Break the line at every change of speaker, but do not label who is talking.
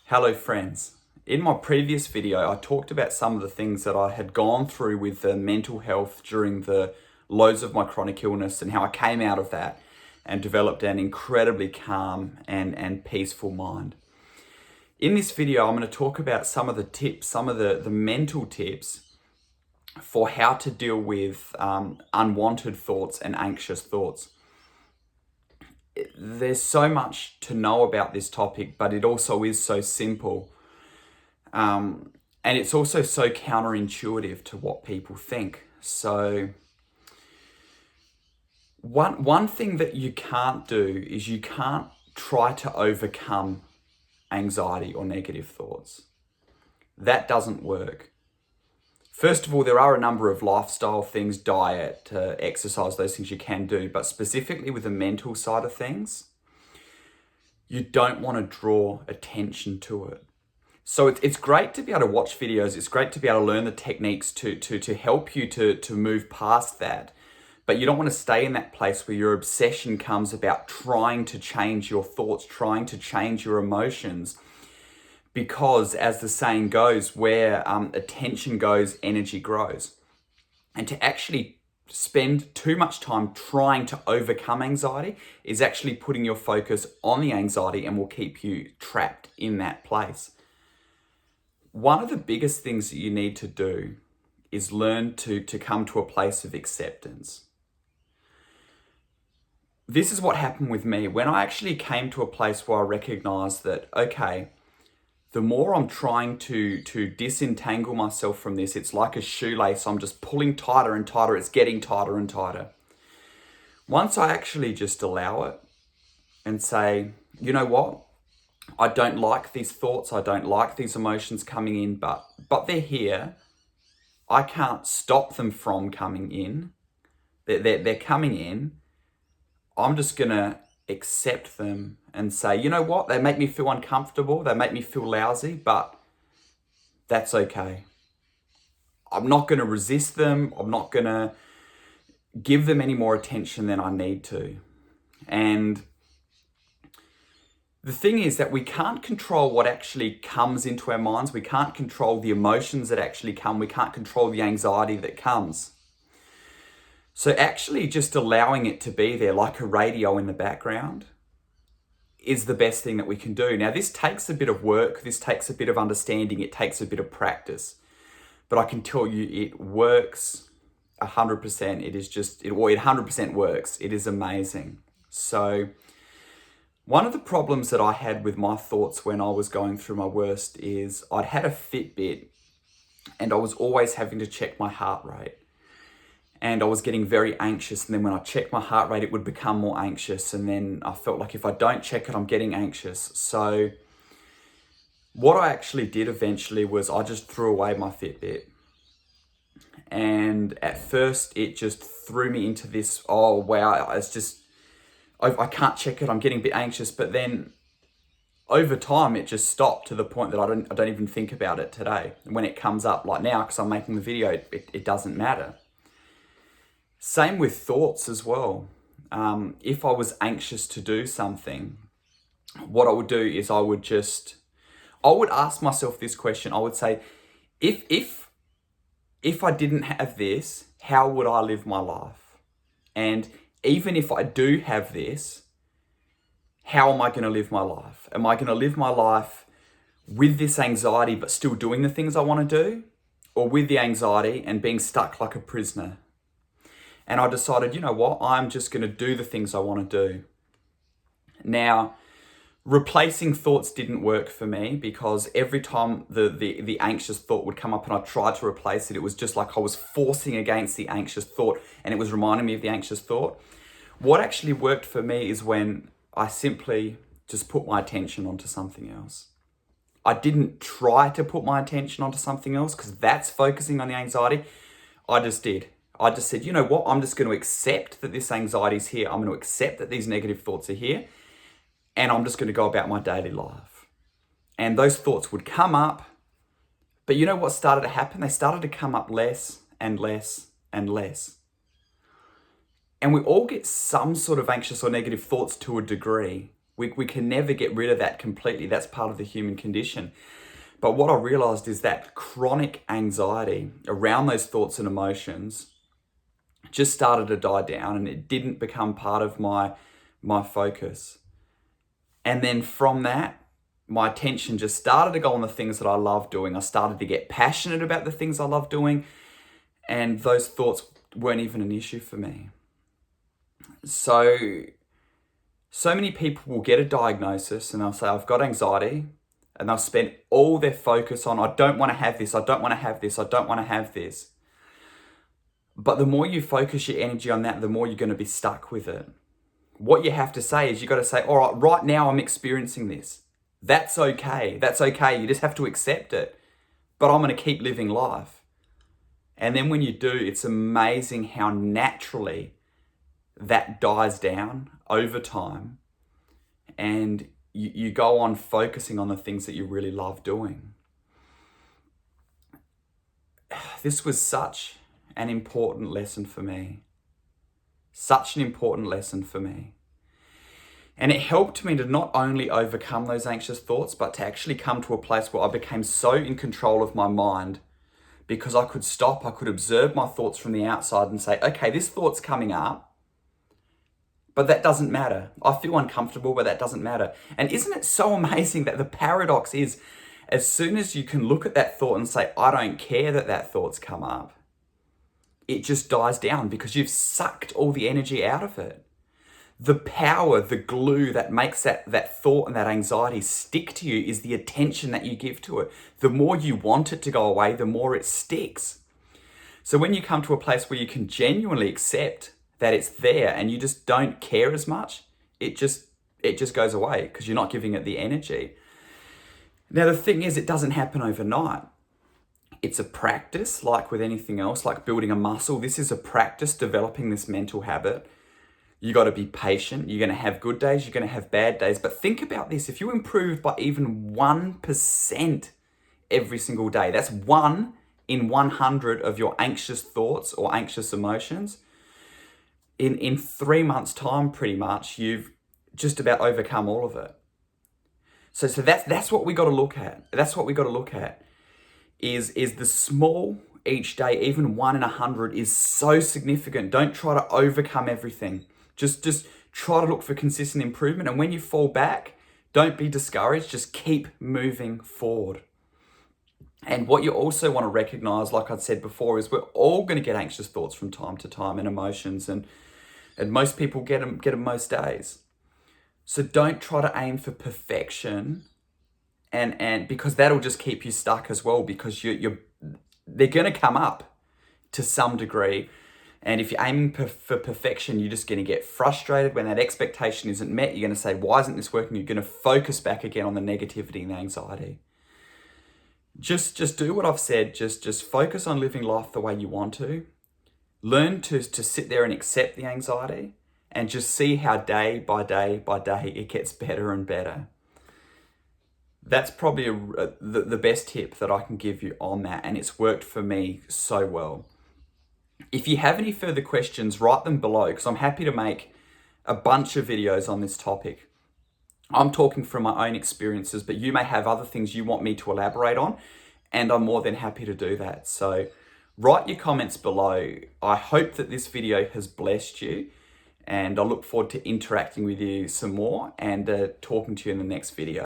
Hello friends. In my previous video, I talked about some of the things that I had gone through with the mental health during the lows of my chronic illness and how I came out of that and developed an incredibly calm and peaceful mind. In this video, I'm going to talk about some of the tips, some of the mental tips for how to deal with unwanted thoughts and anxious thoughts. There's so much to know about this topic, but it also is so simple. And it's also so counterintuitive to what people think. So one thing that you can't do is you can't try to overcome anxiety or negative thoughts. That doesn't work. First of all, there are a number of lifestyle things, diet, exercise, those things you can do, but specifically with the mental side of things, you don't want to draw attention to it. So it's great to be able to watch videos. It's great to be able to learn the techniques to help you to move past that. But you don't want to stay in that place where your obsession comes about trying to change your thoughts, trying to change your emotions. Because as the saying goes, where attention goes, energy grows. And to actually spend too much time trying to overcome anxiety is actually putting your focus on the anxiety and will keep you trapped in that place. One of the biggest things that you need to do is learn to come to a place of acceptance. This is what happened with me. When I actually came to a place where I recognized that, okay, the more I'm trying to disentangle myself from this, it's like a shoelace. I'm just pulling tighter and tighter. It's getting tighter and tighter. Once I actually just allow it and say, you know what? I don't like these thoughts. I don't like these emotions coming in, but they're here. I can't stop them from coming in. They're coming in. I'm just going to accept them and say, you know what? They make me feel uncomfortable. They make me feel lousy, but that's okay. I'm not going to resist them. I'm not going to give them any more attention than I need to. And the thing is that we can't control what actually comes into our minds. We can't control the emotions that actually come. We can't control the anxiety that comes. So actually just allowing it to be there like a radio in the background is the best thing that we can do. Now, this takes a bit of work. This takes a bit of understanding. It takes a bit of practice. But I can tell you it works 100%. It 100% works. It is amazing. So one of the problems that I had with my thoughts when I was going through my worst is I'd had a Fitbit and I was always having to check my heart rate. And I was getting very anxious. And then when I checked my heart rate, it would become more anxious. And then I felt like if I don't check it, I'm getting anxious. So what I actually did eventually was I just threw away my Fitbit. And at first it just threw me into this, oh wow, it's just, I can't check it. I'm getting a bit anxious. But then over time, it just stopped to the point that I don't even think about it today. When it comes up like now, because I'm making the video, it doesn't matter. Same with thoughts as well. If I was anxious to do something, what I would do is I would ask myself this question. I would say, if I didn't have this, how would I live my life? And even if I do have this, how am I going to live my life? Am I going to live my life with this anxiety but still doing the things I want to do? Or with the anxiety and being stuck like a prisoner? And I decided, you know what, I'm just going to do the things I want to do. Now, replacing thoughts didn't work for me because every time the anxious thought would come up and I tried to replace it, it was just like I was forcing against the anxious thought and it was reminding me of the anxious thought. What actually worked for me is when I simply just put my attention onto something else. I didn't try to put my attention onto something else because that's focusing on the anxiety. I just did. I just said, you know what, I'm just going to accept that this anxiety is here. I'm going to accept that these negative thoughts are here. And I'm just going to go about my daily life. And those thoughts would come up. But you know what started to happen? They started to come up less and less and less. And we all get some sort of anxious or negative thoughts to a degree. We can never get rid of that completely. That's part of the human condition. But what I realized is that chronic anxiety around those thoughts and emotions just started to die down, and it didn't become part of my focus. And then from that, my attention just started to go on the things that I love doing. I started to get passionate about the things I love doing, and those thoughts weren't even an issue for me. So many people will get a diagnosis and they'll say, I've got anxiety, and they'll spend all their focus on, I don't want to have this, I don't want to have this, I don't want to have this. But the more you focus your energy on that, the more you're going to be stuck with it. What you have to say is, you got to say, all right, right now I'm experiencing this. That's okay. That's okay. You just have to accept it. But I'm going to keep living life. And then when you do, it's amazing how naturally that dies down over time. And you go on focusing on the things that you really love doing. This was such an important lesson for me. Such an important lesson for me. And it helped me to not only overcome those anxious thoughts, but to actually come to a place where I became so in control of my mind, because I could stop, I could observe my thoughts from the outside and say, okay, this thought's coming up, but that doesn't matter. I feel uncomfortable, but that doesn't matter. And isn't it so amazing that the paradox is, as soon as you can look at that thought and say, I don't care that that thought's come up, it just dies down because you've sucked all the energy out of it. The power, the glue that makes that thought and that anxiety stick to you is the attention that you give to it. The more you want it to go away, the more it sticks. So when you come to a place where you can genuinely accept that it's there and you just don't care as much, it just goes away because you're not giving it the energy. Now, the thing is, it doesn't happen overnight. It's a practice, like with anything else, like building a muscle. This is a practice, developing this mental habit. You got to be patient. You're going to have good days. You're going to have bad days. But think about this. If you improve by even 1% every single day, that's 1 in 100 of your anxious thoughts or anxious emotions. In 3 months' time, pretty much, you've just about overcome all of it. So that's what we got to look at. That's what we got to look at. Is the small each day, even 1 in 100 is so significant. Don't try to overcome everything. Just try to look for consistent improvement. And when you fall back, don't be discouraged. Just keep moving forward. And what you also want to recognize, like I said before, is we're all going to get anxious thoughts from time to time and emotions. And most people get them most days. So don't try to aim for perfection. And because that'll just keep you stuck as well, because they're going to come up to some degree. And if you're aiming for perfection, you're just going to get frustrated. When that expectation isn't met, you're going to say, why isn't this working? You're going to focus back again on the negativity and the anxiety. Just do what I've said. Just focus on living life the way you want to. Learn to sit there and accept the anxiety, and just see how day by day by day it gets better and better. That's probably the best tip that I can give you on that, and it's worked for me so well. If you have any further questions, write them below, because I'm happy to make a bunch of videos on this topic. I'm talking from my own experiences, but you may have other things you want me to elaborate on, and I'm more than happy to do that. So write your comments below. I hope that this video has blessed you, and I look forward to interacting with you some more and talking to you in the next video.